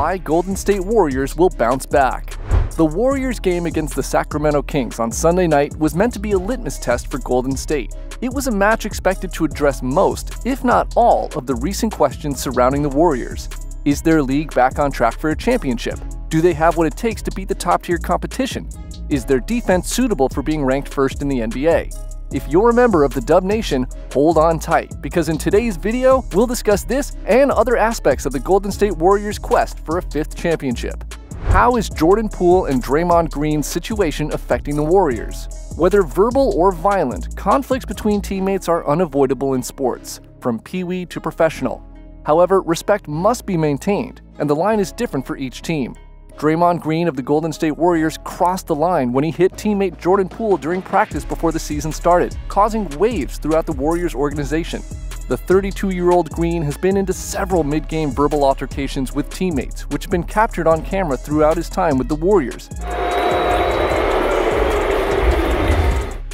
why Golden State Warriors will bounce back. The Warriors game against the Sacramento Kings on Sunday night was meant to be a litmus test for Golden State. It was a match expected to address most, if not all, of the recent questions surrounding the Warriors. Is their league back on track for a championship? Do they have what it takes to beat the top-tier competition? Is their defense suitable for being ranked first in the NBA? If you're a member of the Dub Nation, hold on tight, because in today's video, we'll discuss this and other aspects of the Golden State Warriors' quest for a fifth championship. How is Jordan Poole and Draymond Green's situation affecting the Warriors? Whether verbal or violent, conflicts between teammates are unavoidable in sports, from pee-wee to professional. However, respect must be maintained, and the line is different for each team. Draymond Green of the Golden State Warriors crossed the line when he hit teammate Jordan Poole during practice before the season started, causing waves throughout the Warriors organization. The 32-year-old Green has been into several mid-game verbal altercations with teammates, which have been captured on camera throughout his time with the Warriors.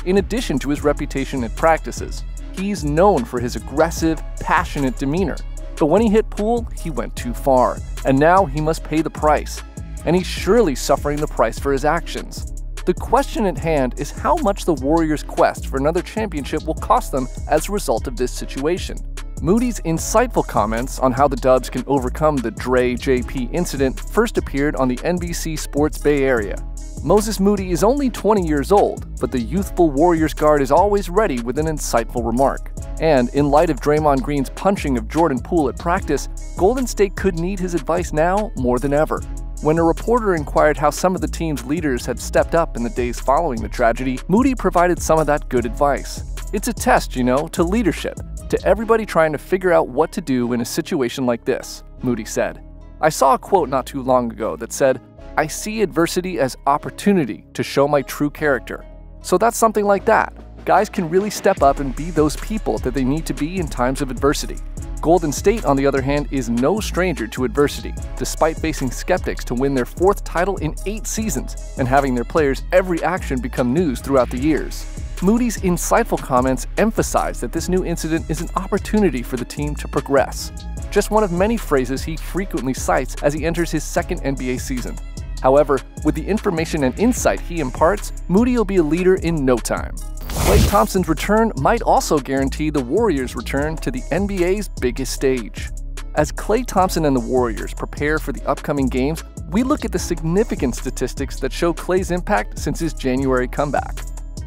In addition to his reputation at practices, he's known for his aggressive, passionate demeanor. But when he hit Poole, he went too far, and now he must pay the price. And he's surely suffering the price for his actions. The question at hand is how much the Warriors' quest for another championship will cost them as a result of this situation. Moody's insightful comments on how the Dubs can overcome the Dre JP incident first appeared on the NBC Sports Bay Area. Moses Moody is only 20 years old, but the youthful Warriors guard is always ready with an insightful remark. And in light of Draymond Green's punching of Jordan Poole at practice, Golden State could need his advice now more than ever. When a reporter inquired how some of the team's leaders had stepped up in the days following the tragedy, Moody provided some of that good advice. It's a test, to leadership, to everybody trying to figure out what to do in a situation like this, Moody said. I saw a quote not too long ago that said, "I see adversity as opportunity to show my true character." So that's something like that. Guys can really step up and be those people that they need to be in times of adversity. Golden State, on the other hand, is no stranger to adversity, despite facing skeptics to win their fourth title in 8 seasons and having their players' every action become news throughout the years. Moody's insightful comments emphasize that this new incident is an opportunity for the team to progress. Just one of many phrases he frequently cites as he enters his second NBA season. However, with the information and insight he imparts, Moody will be a leader in no time. Klay Thompson's return might also guarantee the Warriors' return to the NBA's biggest stage. As Klay Thompson and the Warriors prepare for the upcoming games, we look at the significant statistics that show Klay's impact since his January comeback.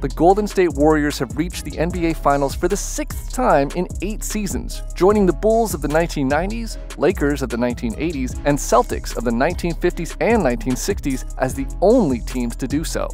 The Golden State Warriors have reached the NBA Finals for the 6th time in 8 seasons, joining the Bulls of the 1990s, Lakers of the 1980s, and Celtics of the 1950s and 1960s as the only teams to do so.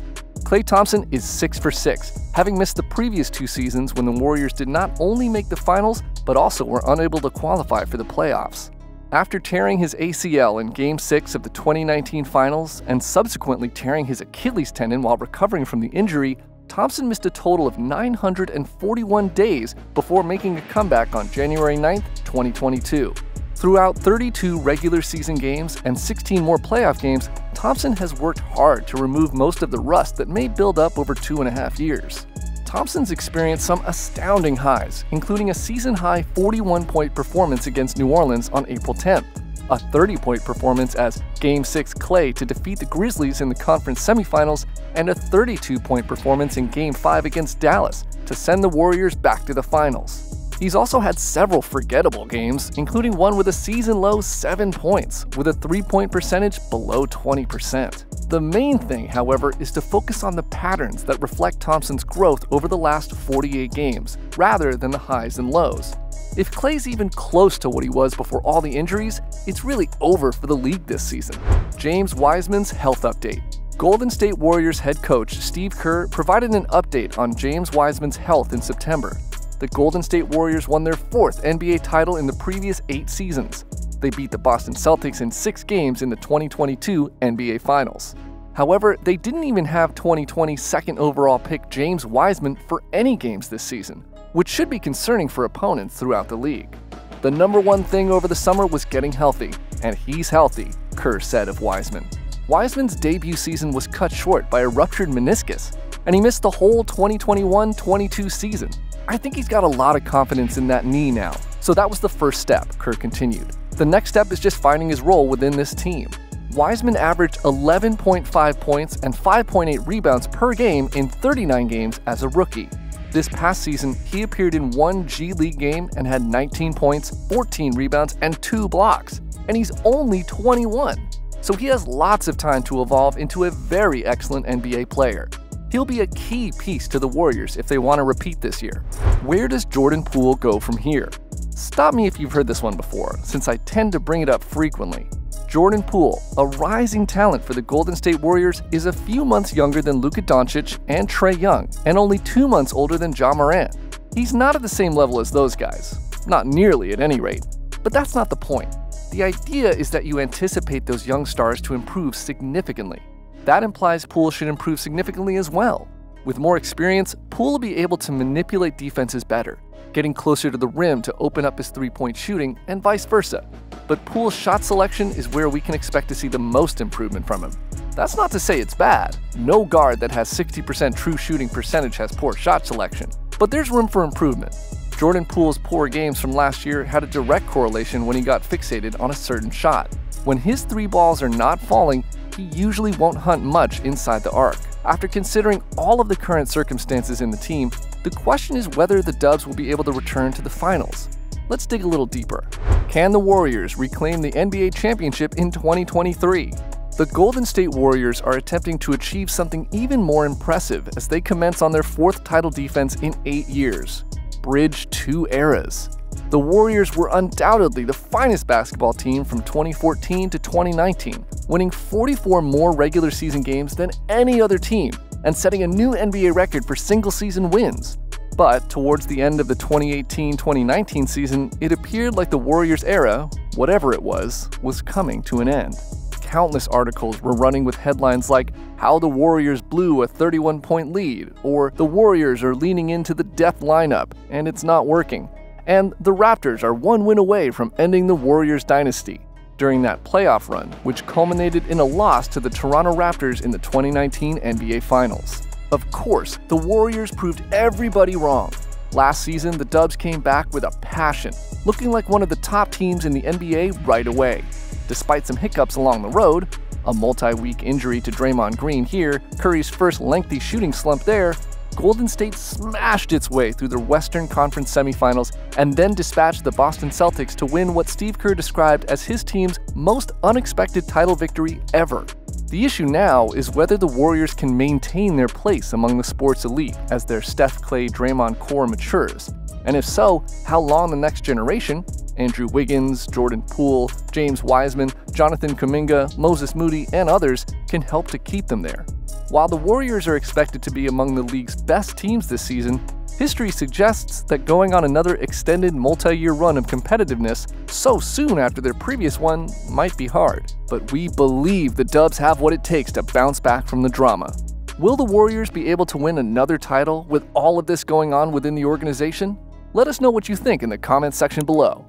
Klay Thompson is 6 for 6, having missed the previous 2 seasons when the Warriors did not only make the finals, but also were unable to qualify for the playoffs. After tearing his ACL in Game 6 of the 2019 finals and subsequently tearing his Achilles tendon while recovering from the injury, Thompson missed a total of 941 days before making a comeback on January 9, 2022. Throughout 32 regular season games and 16 more playoff games, Thompson has worked hard to remove most of the rust that may build up over 2.5 years. Thompson's experienced some astounding highs, including a season-high 41-point performance against New Orleans on April 10th, a 30-point performance as Game 6 Klay to defeat the Grizzlies in the conference semifinals, and a 32-point performance in Game 5 against Dallas to send the Warriors back to the finals. He's also had several forgettable games, including one with a season-low 7 points, with a 3-point percentage below 20%. The main thing, however, is to focus on the patterns that reflect Thompson's growth over the last 48 games, rather than the highs and lows. If Klay's even close to what he was before all the injuries, it's really over for the league this season. James Wiseman's health update. Golden State Warriors head coach Steve Kerr provided an update on James Wiseman's health in September. The Golden State Warriors won their 4th NBA title in the previous 8 seasons. They beat the Boston Celtics in 6 games in the 2022 NBA Finals. However, they didn't even have 2020 second overall pick James Wiseman for any games this season, which should be concerning for opponents throughout the league. The #1 thing over the summer was getting healthy, and he's healthy, Kerr said of Wiseman. Wiseman's debut season was cut short by a ruptured meniscus, and he missed the whole 2021-22 season. I think he's got a lot of confidence in that knee now, so that was the first step, Kerr continued. The next step is just finding his role within this team. Wiseman averaged 11.5 points and 5.8 rebounds per game in 39 games as a rookie. This past season, he appeared in one G League game and had 19 points, 14 rebounds, and 2 blocks. And he's only 21. So he has lots of time to evolve into a very excellent NBA player. He'll be a key piece to the Warriors if they want to repeat this year. Where does Jordan Poole go from here? Stop me if you've heard this one before, since I tend to bring it up frequently. Jordan Poole, a rising talent for the Golden State Warriors, is a few months younger than Luka Doncic and Trae Young, and only 2 months older than Ja Morant. He's not at the same level as those guys. Not nearly, at any rate. But that's not the point. The idea is that you anticipate those young stars to improve significantly. That implies Poole should improve significantly as well. With more experience, Poole will be able to manipulate defenses better, getting closer to the rim to open up his three-point shooting, and vice versa. But Poole's shot selection is where we can expect to see the most improvement from him. That's not to say it's bad. No guard that has 60% true shooting percentage has poor shot selection. But there's room for improvement. Jordan Poole's poor games from last year had a direct correlation when he got fixated on a certain shot. When his 3 balls are not falling, he usually won't hunt much inside the arc. After considering all of the current circumstances in the team, the question is whether the Dubs will be able to return to the finals. Let's dig a little deeper. Can the Warriors reclaim the NBA championship in 2023? The Golden State Warriors are attempting to achieve something even more impressive as they commence on their 4th title defense in 8 years. Bridge 2 eras. The Warriors were undoubtedly the finest basketball team from 2014 to 2019, winning 44 more regular season games than any other team and setting a new NBA record for single-season wins. But towards the end of the 2018-2019 season, it appeared like the Warriors' era, whatever it was coming to an end. Countless articles were running with headlines like "How the Warriors blew a 31-point lead," or "The Warriors are leaning into the death lineup, and it's not working," and "The Raptors are 1 win away from ending the Warriors dynasty," during that playoff run, which culminated in a loss to the Toronto Raptors in the 2019 NBA Finals. Of course, the Warriors proved everybody wrong. Last season, the Dubs came back with a passion, looking like one of the top teams in the NBA right away. Despite some hiccups along the road, a multi-week injury to Draymond Green here, Curry's first lengthy shooting slump there, Golden State smashed its way through the Western Conference semifinals and then dispatched the Boston Celtics to win what Steve Kerr described as his team's most unexpected title victory ever. The issue now is whether the Warriors can maintain their place among the sport's elite as their Steph, Clay, Draymond core matures. And if so, how long the next generation, Andrew Wiggins, Jordan Poole, James Wiseman, Jonathan Kuminga, Moses Moody, and others, can help to keep them there. While the Warriors are expected to be among the league's best teams this season, history suggests that going on another extended multi-year run of competitiveness so soon after their previous one might be hard. But we believe the Dubs have what it takes to bounce back from the drama. Will the Warriors be able to win another title with all of this going on within the organization? Let us know what you think in the comments section below.